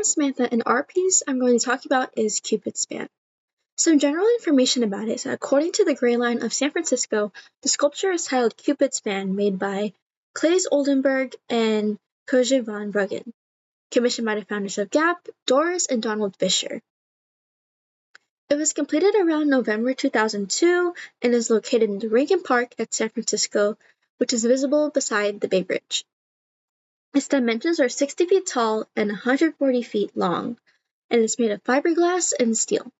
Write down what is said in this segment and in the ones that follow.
I'm Samantha, and our piece I'm going to talk about is Cupid's span. Some general information about it is that according to the Gray Line of San Francisco, the sculpture is titled Cupid's Span, made by Claes Oldenburg and Koje van Bruggen, commissioned by the founders of Gap, Doris, and Donald Fisher. It was completed around November 2002 and is located in the Reagan Park at San Francisco, which is visible beside the Bay Bridge. Its dimensions are 60 feet tall and 140 feet long, and is made of fiberglass and steel.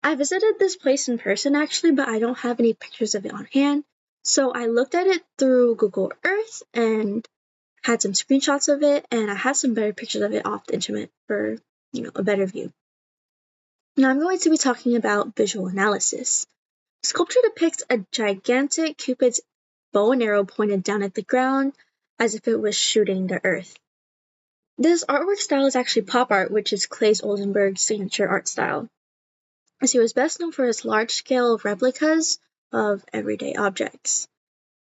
I visited this place in person actually, but I don't have any pictures of it on hand, so I looked at it through Google Earth and had some screenshots of it, and I had some better pictures of it off the internet for, a better view. Now I'm going to be talking about visual analysis. The sculpture depicts a gigantic Cupid's bow and arrow pointed down at the ground as if it was shooting the earth. This artwork style is actually pop art, which is Claes Oldenburg's signature art style, as he was best known for his large-scale replicas of everyday objects.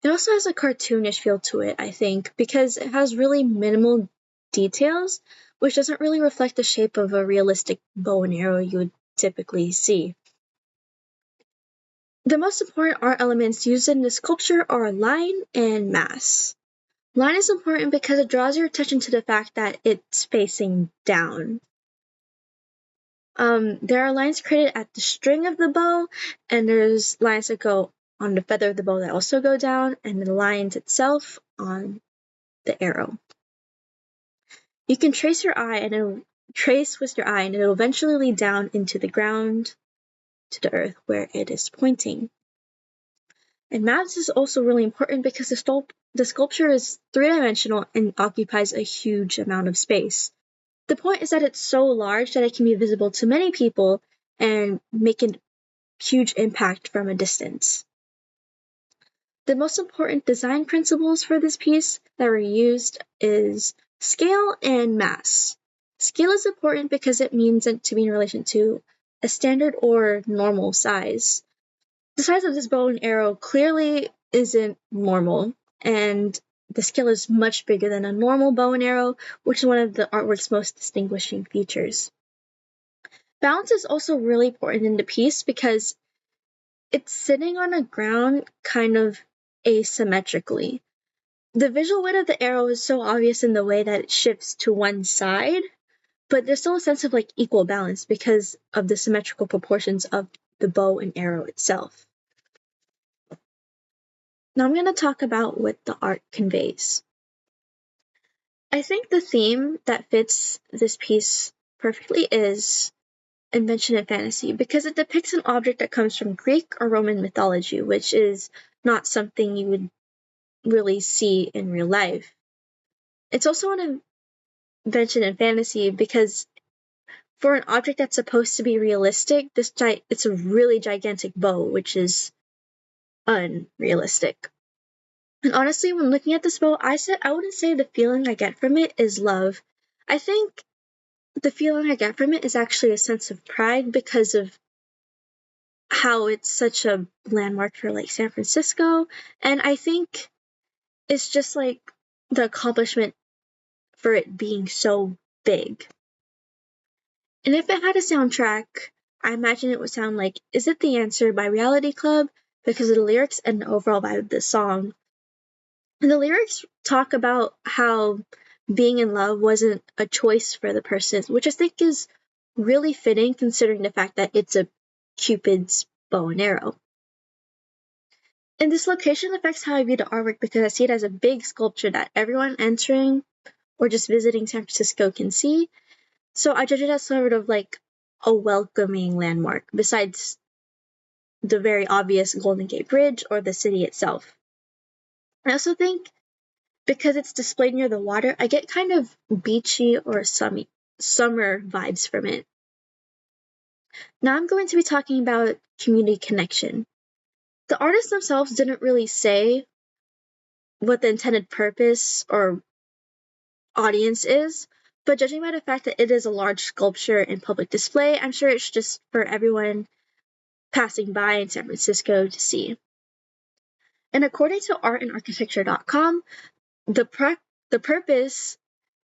It also has a cartoonish feel to it, I think, because it has really minimal details, which doesn't really reflect the shape of a realistic bow and arrow you would typically see. The most important art elements used in this sculpture are line and mass. Line is important because it draws your attention to the fact that it's facing down. There are lines created at the string of the bow, and there's lines that go on the feather of the bow that also go down, and the lines itself on the arrow. You can trace with your eye, and it'll eventually lead down into the ground to the earth where it is pointing. And mass is also really important because the sculpture is three-dimensional and occupies a huge amount of space. The point is that it's so large that it can be visible to many people and make a huge impact from a distance. The most important design principles for this piece that were used is scale and mass. Scale is important because it means it to be in relation to a standard or normal size. The size of this bow and arrow clearly isn't normal, and the scale is much bigger than a normal bow and arrow, which is one of the artwork's most distinguishing features. Balance is also really important in the piece because it's sitting on a ground kind of asymmetrically. The visual weight of the arrow is so obvious in the way that it shifts to one side, but there's still a sense of equal balance because of the symmetrical proportions of the bow and arrow itself. Now I'm going to talk about what the art conveys. I think the theme that fits this piece perfectly is invention and fantasy, because it depicts an object that comes from Greek or Roman mythology, which is not something you would really see in real life. It's also an invention and fantasy because for an object that's supposed to be realistic, it's a really gigantic bow, which is unrealistic. And honestly, when looking at this bow, I wouldn't say the feeling I get from it is love. I think the feeling I get from it is actually a sense of pride because of how it's such a landmark for San Francisco, and I think it's just the accomplishment for it being so big. And if it had a soundtrack, I imagine it would sound like Is It the Answer by Reality Club because of the lyrics and the overall vibe of the song. And the lyrics talk about how being in love wasn't a choice for the person, which I think is really fitting considering the fact that it's a Cupid's bow and arrow. And this location affects how I view the artwork because I see it as a big sculpture that everyone entering or just visiting San Francisco can see. So I judge it as sort of a welcoming landmark besides the very obvious Golden Gate Bridge or the city itself. I also think because it's displayed near the water, I get kind of beachy or summer vibes from it. Now I'm going to be talking about community connection. The artists themselves didn't really say what the intended purpose or audience is, but judging by the fact that it is a large sculpture in public display, I'm sure it's just for everyone passing by in San Francisco to see. And according to artandarchitecture.com, the purpose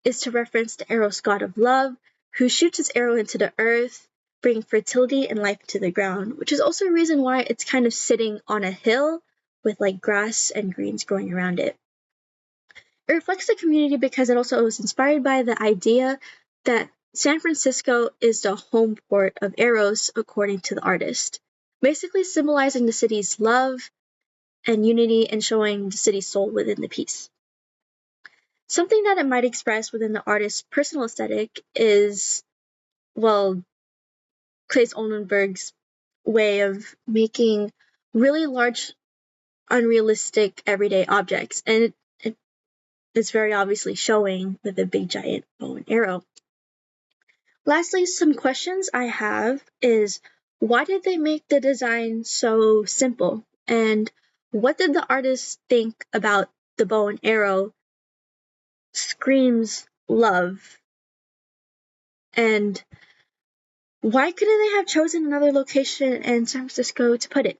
is to reference the Eros god of love, who shoots his arrow into the earth, bringing fertility and life to the ground, which is also a reason why it's kind of sitting on a hill with like grass and greens growing around it. It reflects the community because it also was inspired by the idea that San Francisco is the home port of Eros, according to the artist, basically symbolizing the city's love and unity and showing the city's soul within the piece. Something that it might express within the artist's personal aesthetic is, well, Claes Oldenburg's way of making really large, unrealistic, everyday objects. And it's very obviously showing with a big giant bow and arrow. Lastly, some questions I have is, why did they make the design so simple? And what did the artist think about the bow and arrow screams love? And why couldn't they have chosen another location in San Francisco to put it?